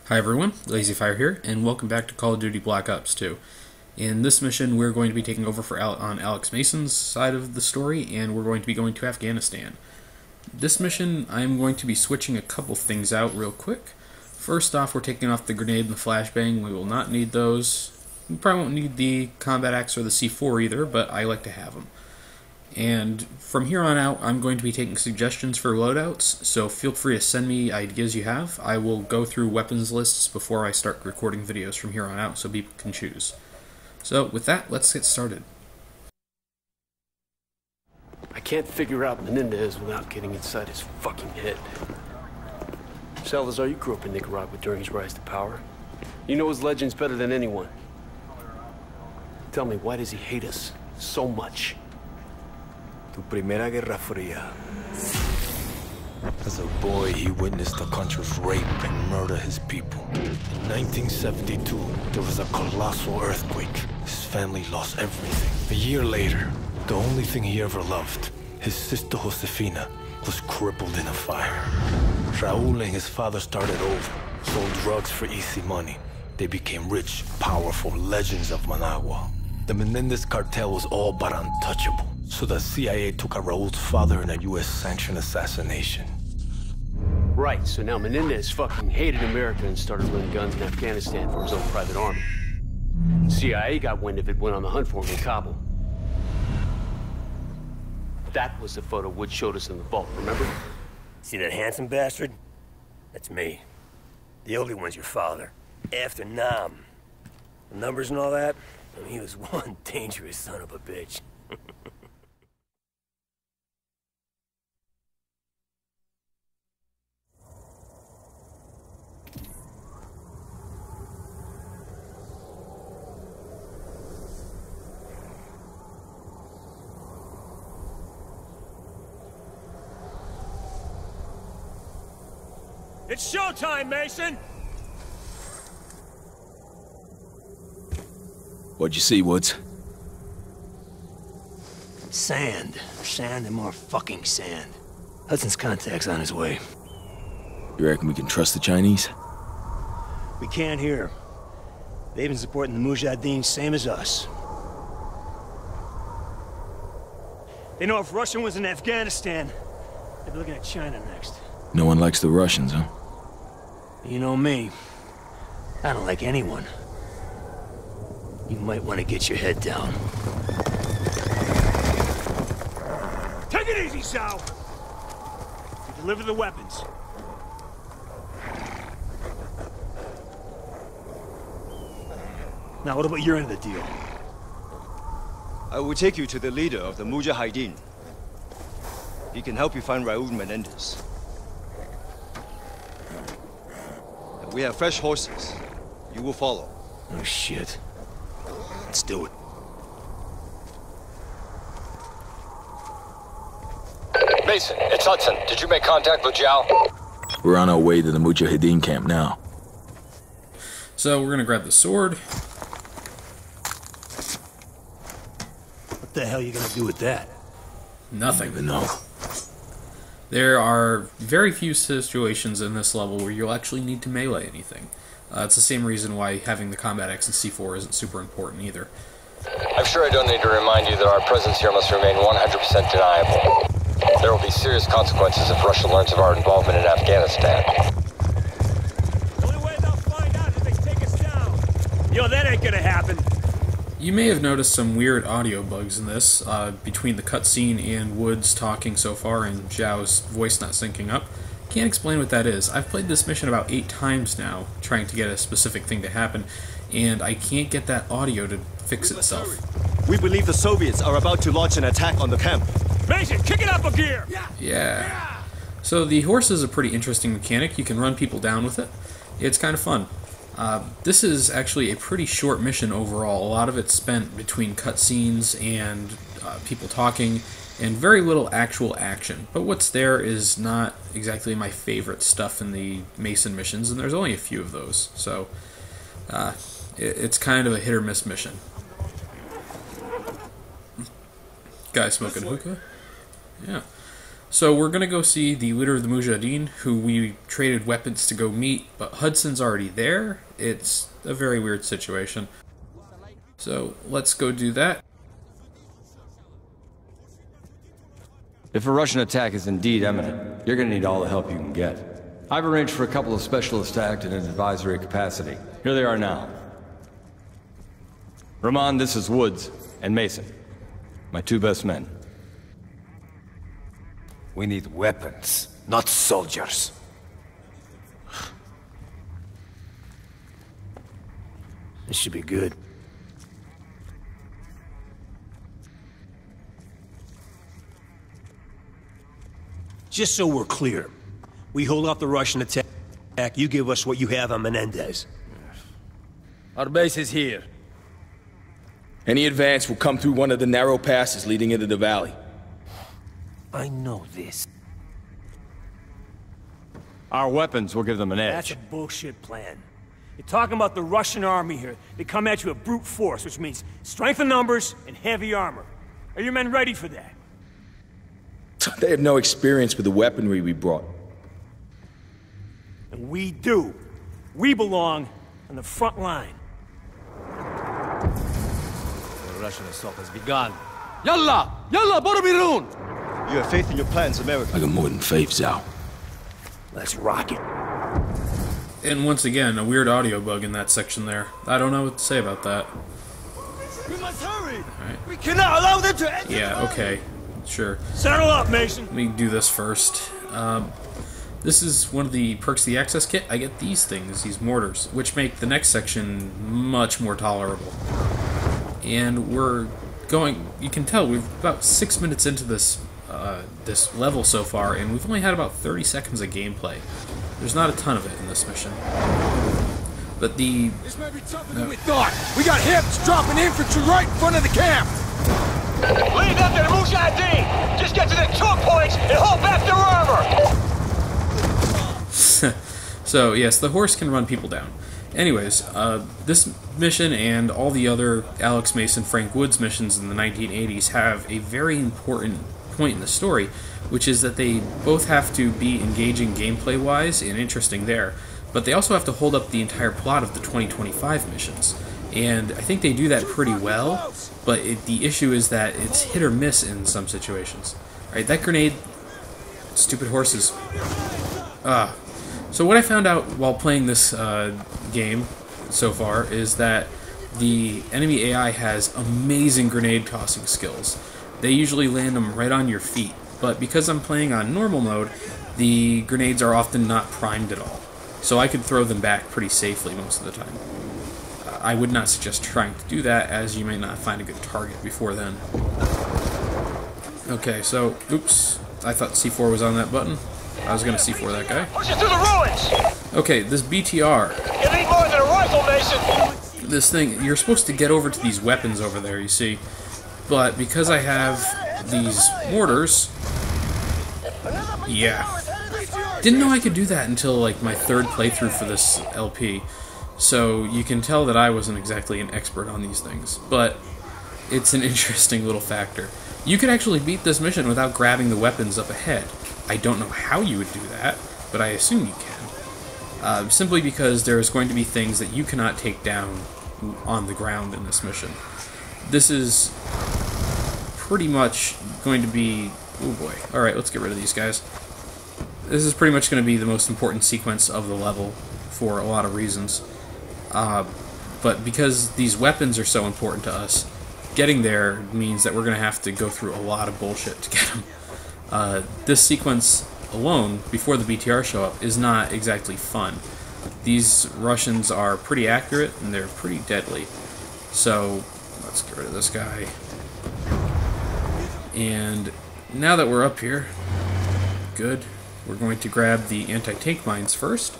Hi everyone, LazyFire here, and welcome back to Call of Duty Black Ops 2. In this mission, we're going to be taking over on Alex Mason's side of the story, and we're going to be going to Afghanistan. This mission, I'm going to be switching a couple things out real quick. First off, we're taking off the grenade and the flashbang. We will not need those. We probably won't need the combat axe or the C4 either, but I like to have them. And from here on out, I'm going to be taking suggestions for loadouts, so feel free to send me ideas you have. I will go through weapons lists before I start recording videos from here on out, so people can choose. So with that, let's get started. I can't figure out Menendez without getting inside his fucking head. Salazar, you grew up in Nicaragua during his rise to power. You know his legends better than anyone. Tell me, why does he hate us so much? Tu primera guerra fría. As a boy, he witnessed the country's rape and murder his people. In 1972, there was a colossal earthquake. His family lost everything. A year later, the only thing he ever loved, his sister Josefina, was crippled in a fire. Raúl and his father started over, sold drugs for easy money. They became rich, powerful legends of Managua. The Menendez cartel was all but untouchable. So the CIA took out Raúl's father in a US-sanctioned assassination. Right, so now Menendez fucking hated America and started running guns in Afghanistan for his own private army. CIA got wind of it, went on the hunt for him in Kabul. That was the photo Wood showed us in the vault, remember? See that handsome bastard? That's me. The ugly one's your father. After Nam. The numbers and all that, I mean, he was one dangerous son of a bitch. It's showtime, Mason! What'd you see, Woods? Sand. Sand and more fucking sand. Hudson's contact's on his way. You reckon we can trust the Chinese? We can't here. They've been supporting the Mujahideen same as us. They know if Russia was in Afghanistan, they'd be looking at China next. No one likes the Russians, huh? You know me. I don't like anyone. You might want to get your head down. Take it easy, Sal! You deliver the weapons. Now, what about your end of the deal? I will take you to the leader of the Mujahideen. He can help you find Raúl Menendez. We have fresh horses. You will follow. Oh, shit. Let's do it. Mason, it's Hudson. Did you make contact with Zhao? We're on our way to the Mujahideen camp now. So we're going to grab the sword. What the hell are you gonna do with that? Nothing. I don't even know. There are very few situations in this level where you'll actually need to melee anything. It's the same reason why having the combat axe and C4 isn't super important either. I'm sure I don't need to remind you that our presence here must remain 100% deniable. There will be serious consequences if Russia learns of our involvement in Afghanistan. The only way they'll find out is they take us down. Yo, that ain't gonna happen. You may have noticed some weird audio bugs in this, between the cutscene and Woods talking so far and Zhao's voice not syncing up. Can't explain what that is. I've played this mission about 8 times now, trying to get a specific thing to happen, and I can't get that audio to fix itself. We believe the Soviets are about to launch an attack on the camp. Mason, kick it up a gear! Yeah. So the horse is a pretty interesting mechanic. You can run people down with it. It's kind of fun. This is actually a pretty short mission overall. A lot of it's spent between cutscenes and people talking, and very little actual action. But what's there is not exactly my favorite stuff in the Mason missions, and there's only a few of those. So it's kind of a hit or miss mission. Guy smoking hookah? Yeah. So we're going to go see the leader of the Mujahideen, who we traded weapons to go meet, but Hudson's already there. It's a very weird situation. So let's go do that. If a Russian attack is indeed imminent, you're gonna need all the help you can get. I've arranged for a couple of specialists to act in an advisory capacity. Here they are now. Rahman, this is Woods, and Mason. My two best men. We need weapons, not soldiers. This should be good. Just so we're clear, we hold off the Russian attack, you give us what you have on Menendez. Our base is here. Any advance will come through one of the narrow passes leading into the valley. I know this. Our weapons will give them an That's edge. a bullshit plan. You're talking about the Russian army here. They come at you with brute force, which means strength in numbers and heavy armor. Are your men ready for that? They have no experience with the weaponry we brought. And we do. We belong on the front line. The Russian assault has begun. Yalla! Yalla, Borobirun! You have faith in your plans, America. I got more than faith, Zhao. Let's rock it. And once again, a weird audio bug in that section there. I don't know what to say about that. We must hurry! Alright. We cannot allow them to enter. Yeah, okay. Sure. Settle up, Mason. Let me do this first. This is one of the perks of the access kit. I get these things, these mortars, which make the next section much more tolerable. And we're going, you can tell we're about 6 minutes into this this level so far, and we've only had about 30 seconds of gameplay. There's not a ton of it in this mission. But This may be tougher than we thought. We got hips dropping infantry right in front of the camp. Lead them to the Mujahideen! Just get to the choke points and hold back their armor! So, yes, the horse can run people down. Anyways, this mission and all the other Alex Mason, Frank Woods missions in the 1980s have a very important point in the story, which is that they both have to be engaging gameplay-wise and interesting there, but they also have to hold up the entire plot of the 2025 missions. And I think they do that pretty well, but the issue is that it's hit or miss in some situations. Alright, that grenade... Stupid horses. So what I found out while playing this game so far is that the enemy AI has amazing grenade tossing skills. They usually land them right on your feet, but because I'm playing on normal mode, the grenades are often not primed at all. So I could throw them back pretty safely most of the time. I would not suggest trying to do that, as you may not find a good target before then. Okay, so, oops, I thought C4 was on that button. I was going to C4 that guy. Push it through the ruins! Okay, this BTR. You need more than a rifle, Mason! This thing, you're supposed to get over to these weapons over there, you see. But because I have these mortars... Yeah. Didn't know I could do that until, like, my third playthrough for this LP. So you can tell that I wasn't exactly an expert on these things. But it's an interesting little factor. You could actually beat this mission without grabbing the weapons up ahead. I don't know how you would do that, but I assume you can. Simply because there is going to be things that you cannot take down on the ground in this mission. This is pretty much going to be... Oh boy. Alright, let's get rid of these guys. This is pretty much going to be the most important sequence of the level for a lot of reasons. But because these weapons are so important to us, getting there means that we're going to have to go through a lot of bullshit to get them. This sequence alone, before the BTR show up, is not exactly fun. These Russians are pretty accurate, and they're pretty deadly. So, let's get rid of this guy. And now that we're up here, good, we're going to grab the anti-tank mines first.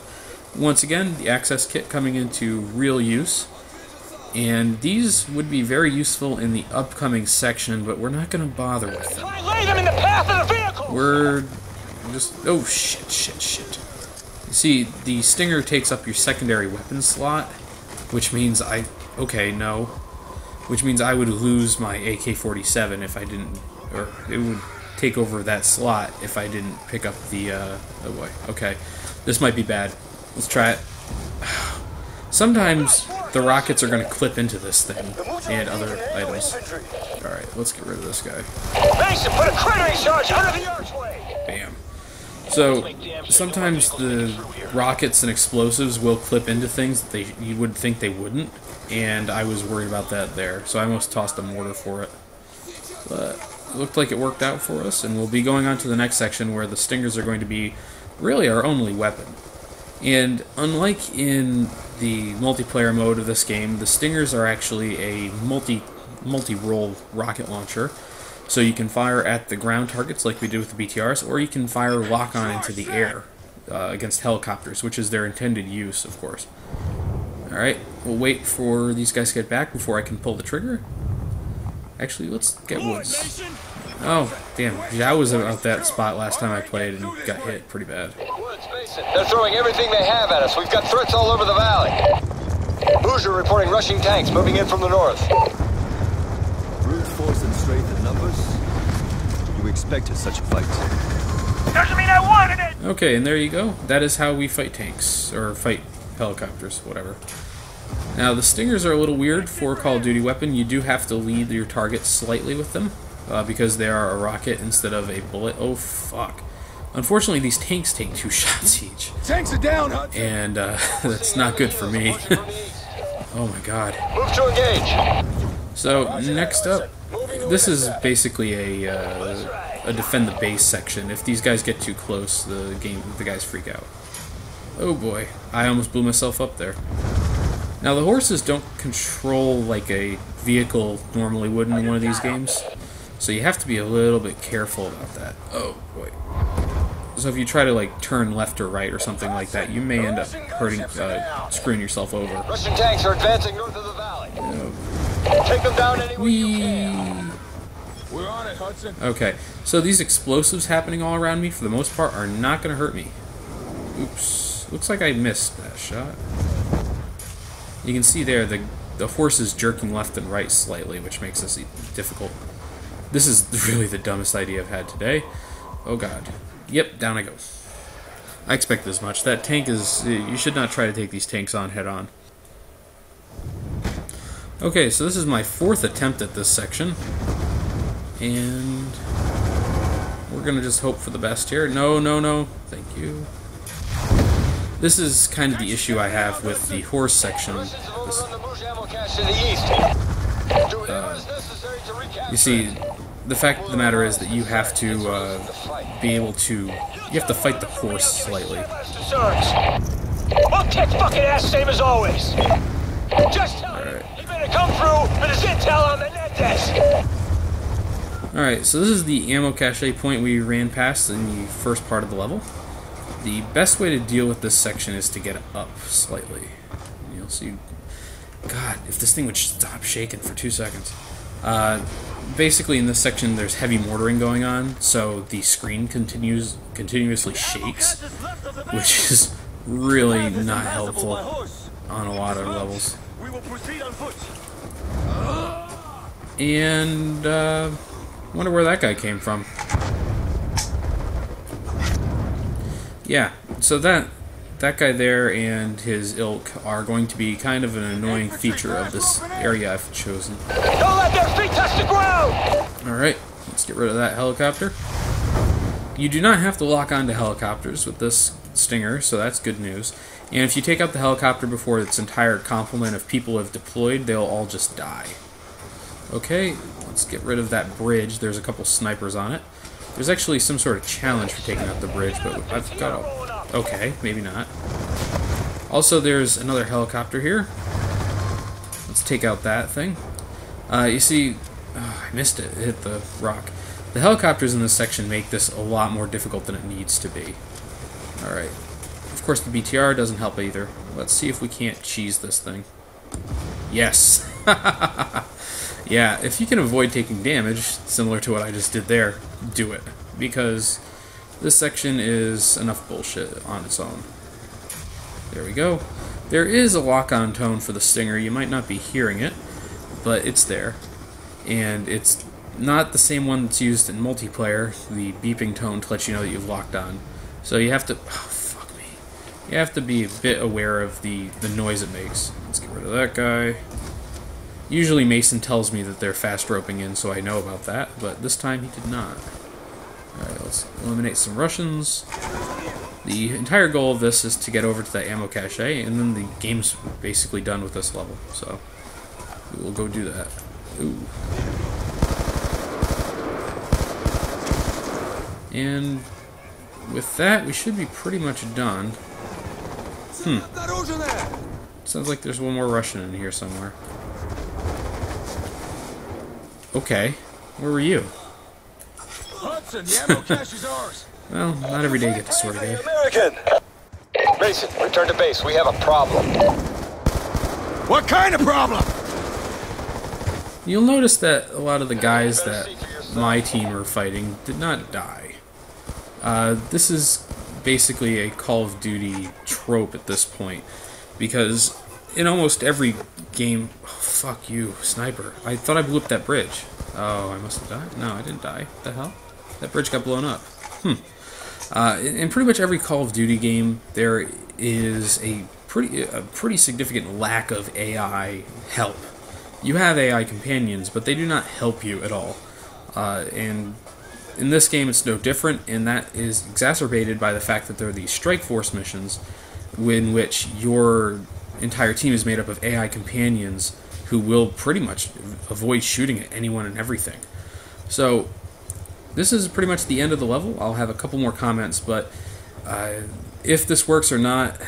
Once again, the access kit coming into real use. And these would be very useful in the upcoming section, but we're not going to bother with them. Lay them in the path of the vehicle! We're just... Oh, shit. You see, the Stinger takes up your secondary weapon slot, which means which means I would lose my AK-47 if I didn't... Or it would take over that slot if I didn't pick up the, oh boy, okay. This might be bad. Let's try it. Sometimes the rockets are going to clip into this thing and other items. Alright, let's get rid of this guy. Mason, put a cratering charge under the archway! Bam. So, sometimes the rockets and explosives will clip into things that you would think they wouldn't, and I was worried about that there, so I almost tossed a mortar for it. But it looked like it worked out for us, and we'll be going on to the next section where the stingers are going to be really our only weapon. And unlike in the multiplayer mode of this game, the stingers are actually a multi-role rocket launcher. So you can fire at the ground targets like we did with the BTRs, or you can fire lock-on into the air against helicopters, which is their intended use, of course. Alright, we'll wait for these guys to get back before I can pull the trigger. Actually, let's get Woods. Oh, damn. I was at that spot last time I played and got hit pretty bad. They're throwing everything they have at us. We've got threats all over the valley. Hoosier reporting rushing tanks moving in from the north. Brute force and strength in numbers? You expected such a fight. Doesn't mean I wanted it! Okay, and there you go. That is how we fight tanks, or fight helicopters, whatever. Now, the stingers are a little weird for a Call of Duty weapon. You do have to lead your target slightly with them, because they are a rocket instead of a bullet. Oh, fuck. Unfortunately, these tanks take 2 shots each. Tanks are down, Hudson. And that's not good for me. Oh my god. Move to engage. So, next up, this is basically a defend the base section. If these guys get too close, the guys freak out. Oh boy, I almost blew myself up there. Now, the horses don't control like a vehicle normally would in one of these games, so you have to be a little bit careful about that. Oh boy. So if you try to like turn left or right or something like that, you may end up hurting, screwing yourself over. Russian tanks are advancing north of the valley. Take them down any way you can. We're on it, Hudson. Okay, so these explosives happening all around me, for the most part, are not going to hurt me. Oops. Looks like I missed that shot. You can see there the horse is jerking left and right slightly, which makes this difficult. This is really the dumbest idea I've had today. Oh god. Yep, down I go. I expected as much. That tank is... You should not try to take these tanks on head-on. Okay, so this is my 4th attempt at this section. And... we're gonna just hope for the best here. No, no, no. Thank you. This is kind of the issue I have with the horse section. You see, the fact of the matter is that you have to be able to... You have to fight the horse slightly. We'll kick fucking ass, same as always. Just tell him he better come through with his intel on the net desk. Alright, so this is the ammo cache point we ran past in the first part of the level. The best way to deal with this section is to get up slightly. You'll see... God, if this thing would stop shaking for 2 seconds. Basically, in this section, there's heavy mortaring going on, so the screen continuously shakes, which is really not helpful on a lot of levels. And, wonder where that guy came from. Yeah, so that guy there and his ilk are going to be kind of an annoying feature of this area I've chosen. Don't let their feet touch the ground! Alright, let's get rid of that helicopter. You do not have to lock onto helicopters with this Stinger, so that's good news. And if you take out the helicopter before its entire complement of people have deployed, they'll all just die. Okay, let's get rid of that bridge. There's a couple snipers on it. There's actually some sort of challenge for taking out the bridge, but I've got a... Okay, maybe not. Also, there's another helicopter here. Let's take out that thing. You see... Oh, I missed it. It hit the rock. The helicopters in this section make this a lot more difficult than it needs to be. Alright. Of course, the BTR doesn't help either. Let's see if we can't cheese this thing. Yes! Yeah, if you can avoid taking damage, similar to what I just did there, do it. Because this section is enough bullshit on its own. There we go. There is a lock-on tone for the Stinger. You might not be hearing it, but it's there. And it's not the same one that's used in multiplayer, the beeping tone to let you know that you've locked on. So you have to, oh fuck me, you have to be a bit aware of the noise it makes. Let's get rid of that guy. Usually Mason tells me that they're fast roping in, so I know about that, but this time he did not. Alright, let's eliminate some Russians. The entire goal of this is to get over to that ammo cache, and then the game's basically done with this level, so we will go do that. Ooh. And with that, we should be pretty much done. Sounds like there's one more Russian in here somewhere. Okay, where were you? Hudson, the ammo cache is ours. Well, not every day you get to sort of game. American! Mason, return to base. We have a problem. What kind of problem? You'll notice that a lot of the guys that my team are fighting did not die. This is basically a Call of Duty trope at this point, because in almost every game... Oh, fuck you, sniper. I thought I blew up that bridge. Oh, I must have died? No, I didn't die. What the hell? That bridge got blown up. In pretty much every Call of Duty game, there is a pretty significant lack of AI help. You have AI companions, but they do not help you at all. And in this game, it's no different, and that is exacerbated by the fact that there are these Strike Force missions in which your entire team is made up of AI companions who will pretty much avoid shooting at anyone and everything. So this is pretty much the end of the level. I'll have a couple more comments, but if this works or not,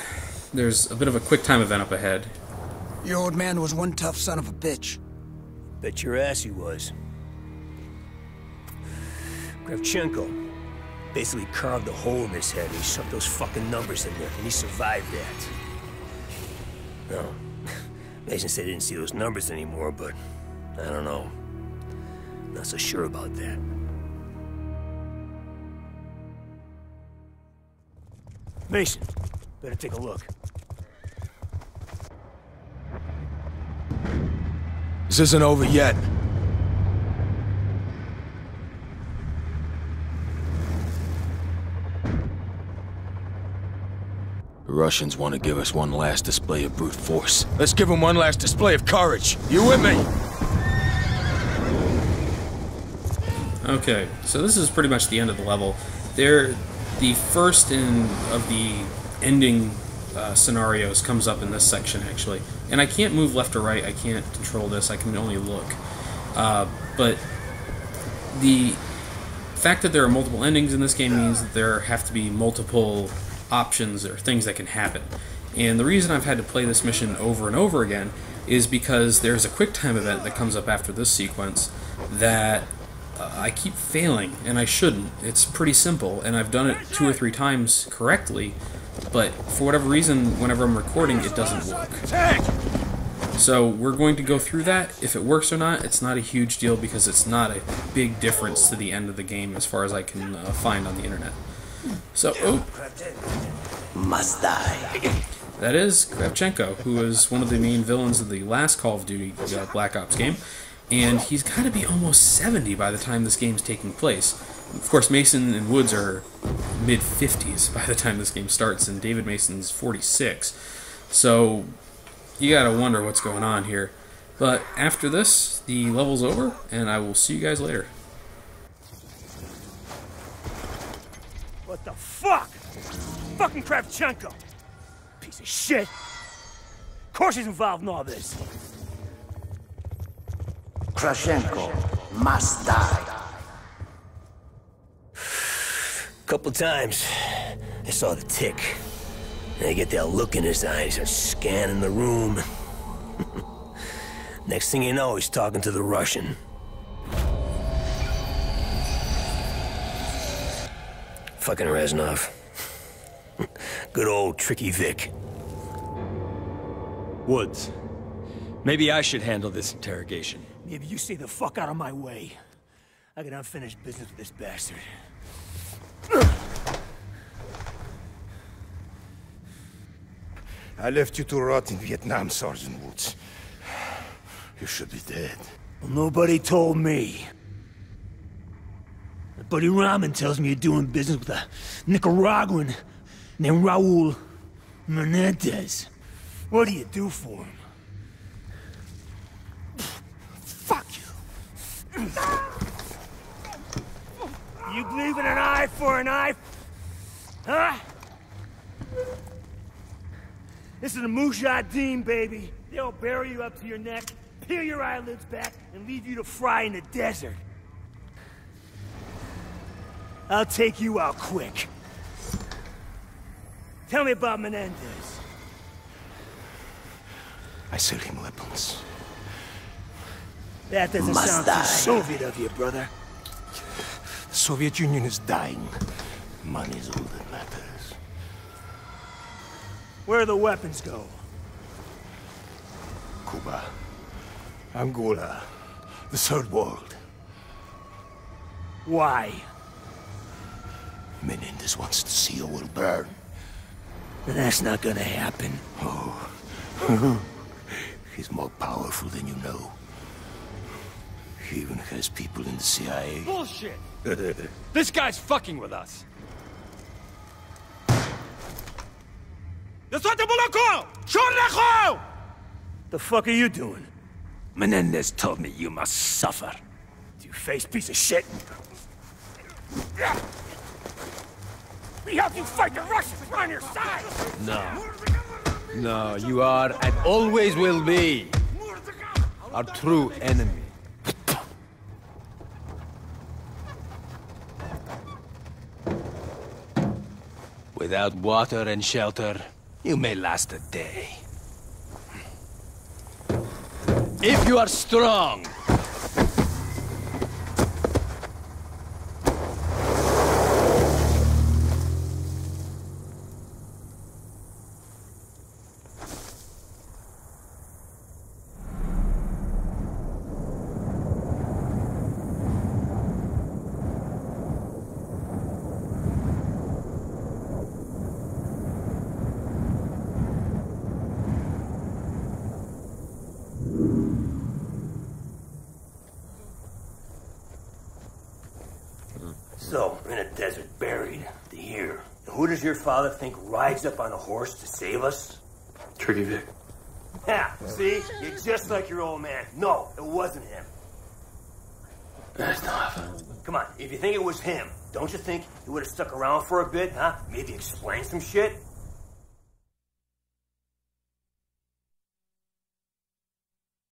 there's a bit of a quick time event up ahead. Your old man was one tough son of a bitch. Bet your ass he was. Kravchenko basically carved a hole in his head and he shoved those fucking numbers in there, and he survived that. No, Mason said he didn't see those numbers anymore, but I don't know. Not so sure about that. Mason, better take a look. This isn't over yet. The Russians want to give us one last display of brute force. Let's give them one last display of courage. You with me? Okay, so this is pretty much the end of the level. The first of the ending scenarios comes up in this section, actually. And I can't move left or right, I can't control this, I can only look. But the fact that there are multiple endings in this game means that there have to be multiple options or things that can happen. And the reason I've had to play this mission over and over again is because there's a quick time event that comes up after this sequence that I keep failing, and I shouldn't. It's pretty simple, and I've done it 2 or 3 times correctly, but for whatever reason, whenever I'm recording, it doesn't work. So we're going to go through that. If it works or not, it's not a huge deal because it's not a big difference to the end of the game as far as I can find on the internet. So, Must die. That is Kravchenko, who is one of the main villains of the last Call of Duty Black Ops game, and he's got to be almost 70 by the time this game's taking place. Of course, Mason and Woods are mid-50s by the time this game starts, and David Mason's 46. So you gotta wonder what's going on here. But after this, the level's over, and I will see you guys later. What the fuck? Fucking Kravchenko! Piece of shit! Of course he's involved in all this! Kravchenko must die. Couple times, I saw the tick. And I get that look in his eyes, he's scanning the room. Next thing you know, he's talking to the Russian. Fucking Reznov. Good old Tricky Vic. Woods, maybe I should handle this interrogation. Maybe you stay the fuck out of my way. I got unfinished business with this bastard. I left you to rot in Vietnam, Sergeant Woods. You should be dead. Well, nobody told me. buddy Rahman tells me you're doing business with a Nicaraguan named Raul Menendez. What do you do for him? Fuck you. You believe in an eye for an eye? Huh? This is a Mujahideen, baby. They'll bury you up to your neck, peel your eyelids back, and leave you to fry in the desert. I'll take you out quick. Tell me about Menendez. I sell him weapons. That doesn't sound too Soviet of you, brother. The Soviet Union is dying. Money's all that matters. Where do the weapons go? Cuba. Angola. The Third World. Why? Menendez wants to see the world burn. And that's not gonna happen. Oh. He's more powerful than you know. He even has people in the CIA. Bullshit! This guy's fucking with us. The fuck are you doing? Menendez told me you must suffer. You face piece of shit. We help you fight the Russians. We're on your side. No. No, you are and always will be our true enemy. Without water and shelter, you may last a day. If you are strong, So, in a desert, buried, to here. Who does your father think rides up on a horse to save us? Tricky Vic. Yeah, see? You're just like your old man. No, it wasn't him. That's not. Come on, if you think it was him, don't you think he would have stuck around for a bit, huh? Maybe explain some shit?